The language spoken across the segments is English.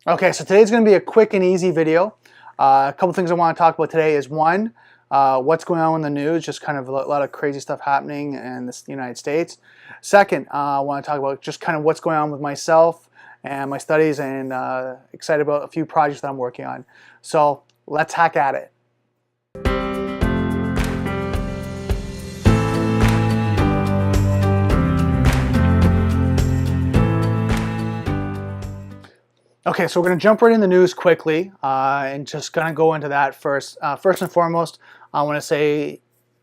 Okay, so today's going to be a quick and easy video. A couple things I want to talk about today is one, what's going on in the news, just kind of a lot of crazy stuff happening in the United States. Second, I want to talk about just kind of what's going on with myself and my studies, and excited about a few projects that I'm working on. So let's hack at it. Okay, so we're going to jump right in the news quickly and just going to go into that first. First and foremost, I want to say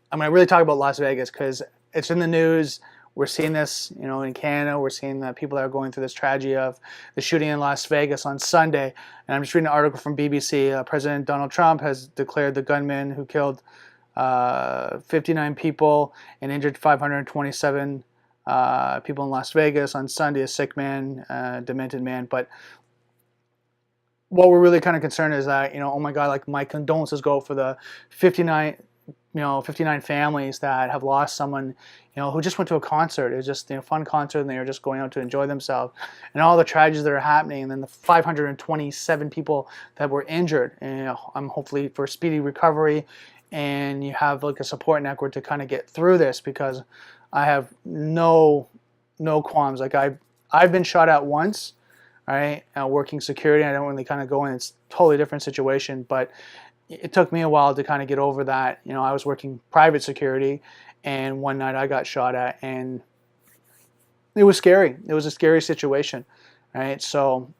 I'm going to really talk about Las Vegas because it's in the news. We're seeing this, in Canada. We're seeing the people that are going through this tragedy of the shooting in Las Vegas on Sunday. And I'm just reading an article from BBC. President Donald Trump has declared the gunman who killed 59 people and injured 527 people in Las Vegas on Sunday a sick man, demented man. But what we're really kind of concerned is that, oh my God, like my condolences go for the 59 families that have lost someone, who just went to a concert. It was just a fun concert, and they were just going out to enjoy themselves, and all the tragedies that are happening, and then the 527 people that were injured. And I'm hopefully for speedy recovery, and you have like a support network to kind of get through this, because I have no qualms. Like I've been shot at once. Right, working security, I don't really kind of go in. It's a totally different situation, but it took me a while to kind of get over that. I was working private security, and one night I got shot at, and it was scary. It was a scary situation, right? So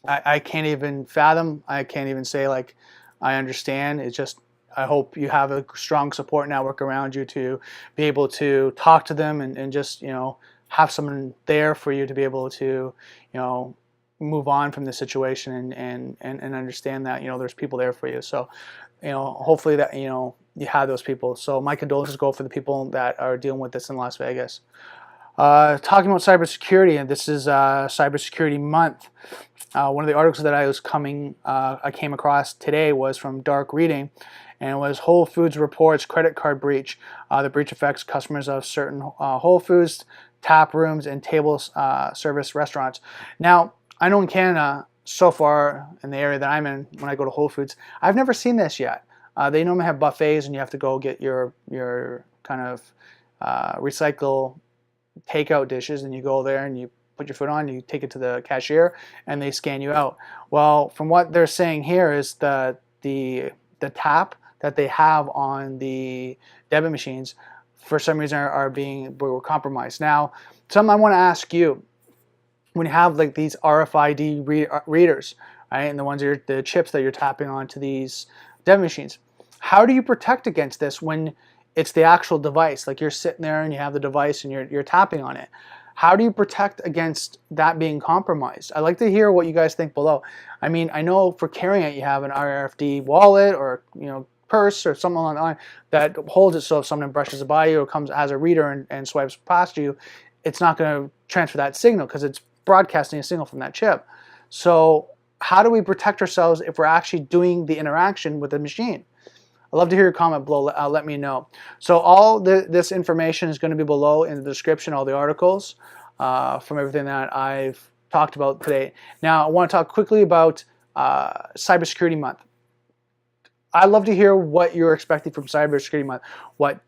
I can't even fathom. I can't even say like I understand. It's just I hope you have a strong support network around you to be able to talk to them and just have someone there for you to be able to, move on from the situation and understand that, there's people there for you. So, hopefully that, you have those people. So my condolences go for the people that are dealing with this in Las Vegas. Talking about cybersecurity, and this is Cybersecurity Month. One of the articles that I came across today was from Dark Reading, and it was Whole Foods reports credit card breach. The breach affects customers of certain Whole Foods, tap rooms, and table service restaurants. Now, I know in Canada, so far in the area that I'm in, when I go to Whole Foods, I've never seen this yet. They normally have buffets, and you have to go get your kind of recycle takeout dishes, and you go there and you put your foot on, you take it to the cashier, and they scan you out. Well, from what they're saying here is the tap that they have on the debit machines for some reason were compromised. Now, something I want to ask you: when you have like these RFID readers, right, and the chips that you're tapping onto these debit machines, how do you protect against this when it's the actual device? Like you're sitting there and you have the device and you're tapping on it. How do you protect against that being compromised? I'd like to hear what you guys think below. I mean, I know for carrying it, you have an RFID wallet or purse or something like that holds it, so if someone brushes by you or comes as a reader and swipes past you, it's not going to transfer that signal because it's broadcasting a signal from that chip. So how do we protect ourselves if we're actually doing the interaction with the machine? I'd love to hear your comment below. Let me know. So all this information is going to be below in the description, all the articles from everything that I've talked about today. Now, I want to talk quickly about Cybersecurity Month. I'd love to hear what you're expecting from Cybersecurity Month. What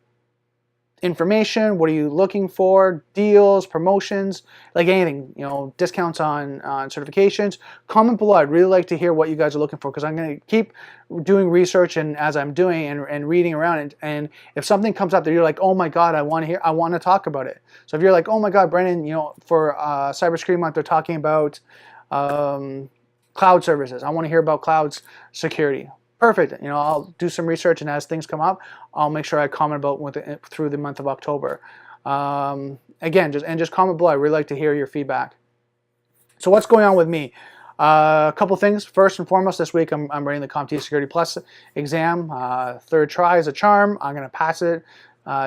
information, what are you looking for, deals, promotions, like anything, discounts on certifications. Comment below. I'd really like to hear what you guys are looking for, because I'm going to keep doing research, and as I'm doing and reading around, and if something comes up that you're like, oh my God, I want to talk about it. So if you're like, oh my God, Brendan, for Cybersecurity Month, they're talking about cloud services. I want to hear about cloud security. Perfect. I'll do some research, and as things come up, I'll make sure I comment about through the month of October. Again, just comment below. I really like to hear your feedback. So what's going on with me? A couple things. First and foremost, this week I'm writing the CompTIA Security Plus exam. Third try is a charm. I'm going to pass it.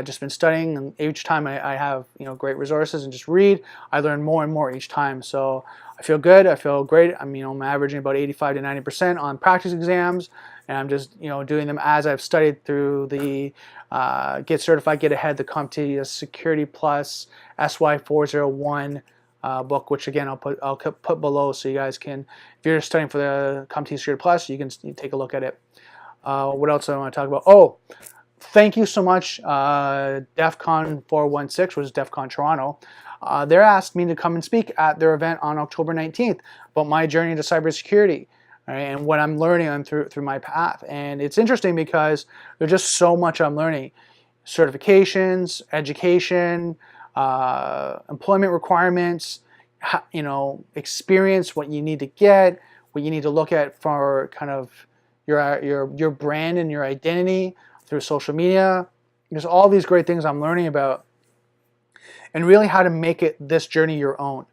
Just been studying, and each time I have great resources and just read, I learn more and more each time. So I feel good. I feel great. I'm averaging about 85 to 90% on practice exams, and I'm just doing them as I've studied through the Get Certified, Get Ahead, the CompTIA Security Plus SY401 book, which again I'll put below, so you guys can, if you're studying for the CompTIA Security Plus, you can take a look at it. What else do I want to talk about? Oh, thank you so much, DEF CON 416, which is DEF CON Toronto. They asked me to come and speak at their event on October 19th about my journey into cybersecurity, right, and what I'm learning through my path. And it's interesting because there's just so much I'm learning. Certifications, education, employment requirements, you know, experience, what you need to get, what you need to look at for kind of your brand and your identity through social media. There's all these great things I'm learning about, and really how to make this journey your own.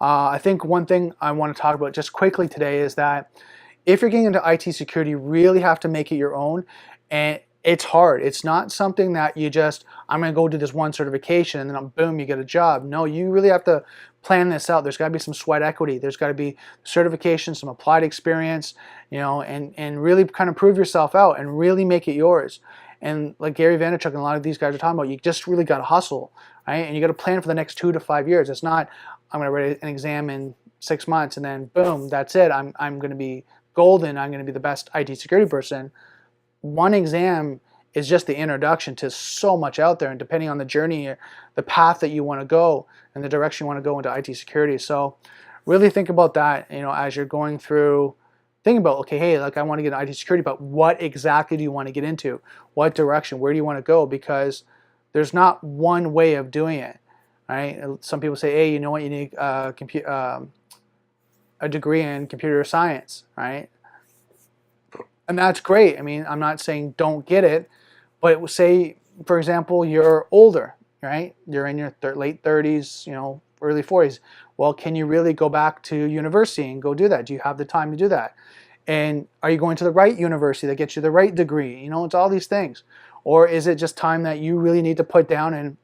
I think one thing I want to talk about just quickly today is that if you're getting into IT security, you really have to make it your own. And it's hard. It's not something that you just, I'm going to go do this one certification and then boom, you get a job. No, you really have to plan this out. There's got to be some sweat equity. There's got to be certification, some applied experience, you know, and really kind of prove yourself out and really make it yours. And like Gary Vaynerchuk and a lot of these guys are talking about, you just really got to hustle, right? And you got to plan for the next 2 to 5 years. It's not, I'm going to write an exam in 6 months and then boom, that's it. I'm going to be golden. I'm going to be the best IT security person. One exam is just the introduction to so much out there, and depending on the journey, the path that you want to go and the direction you want to go into IT security. So really think about that, you know, as you're going through, think about, okay, hey, like I want to get into IT security, but what exactly do you want to get into? What direction? Where do you want to go? Because there's not one way of doing it, right? Some people say, hey, you know what, you need a degree in computer science, right? And that's great. I mean, I'm not saying don't get it, but say, for example, you're older, right? You're in your late 30s, you know, early 40s. Well, can you really go back to university and go do that? Do you have the time to do that? And are you going to the right university that gets you the right degree? You know, it's all these things. Or is it just time that you really need to put down and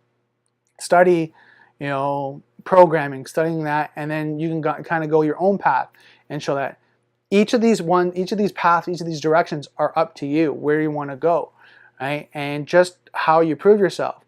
study, you know, programming, studying that, and then you can kind of go your own path and show that each of these paths, each of these directions are up to you, where you want to go, right? And just how you prove yourself.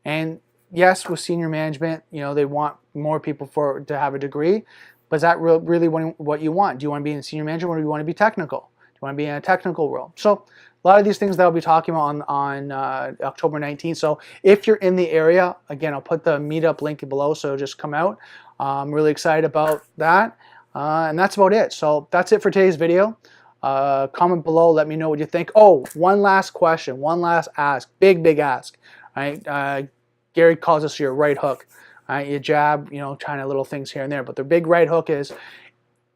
And yes, with senior management, you know, they want more people to have a degree, but is that really what you want? Do you want to be in senior management, or do you want to be technical? Do you want to be in a technical role? So a lot of these things that I'll be talking about on October 19th. So if you're in the area, again, I'll put the meetup link below, so just come out. I'm really excited about that. And that's about it. So that's it for today's video. Comment below, let me know what you think. Oh, one last question, one last ask, big ask. Right? Gary calls this your right hook. Right? You jab, you know, trying to little things here and there. But the big right hook is,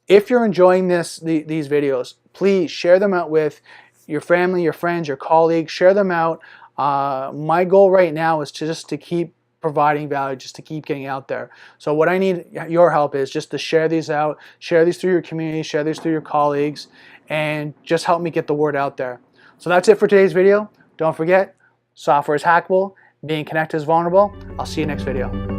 if you're enjoying these videos, please share them out with your family, your friends, your colleagues. Share them out. My goal right now is just to keep providing value, just to keep getting out there. So what I need your help is just to share these out, share these through your community, share these through your colleagues, and just help me get the word out there. So that's it for today's video. Don't forget, software is hackable, being connected is vulnerable. I'll see you next video.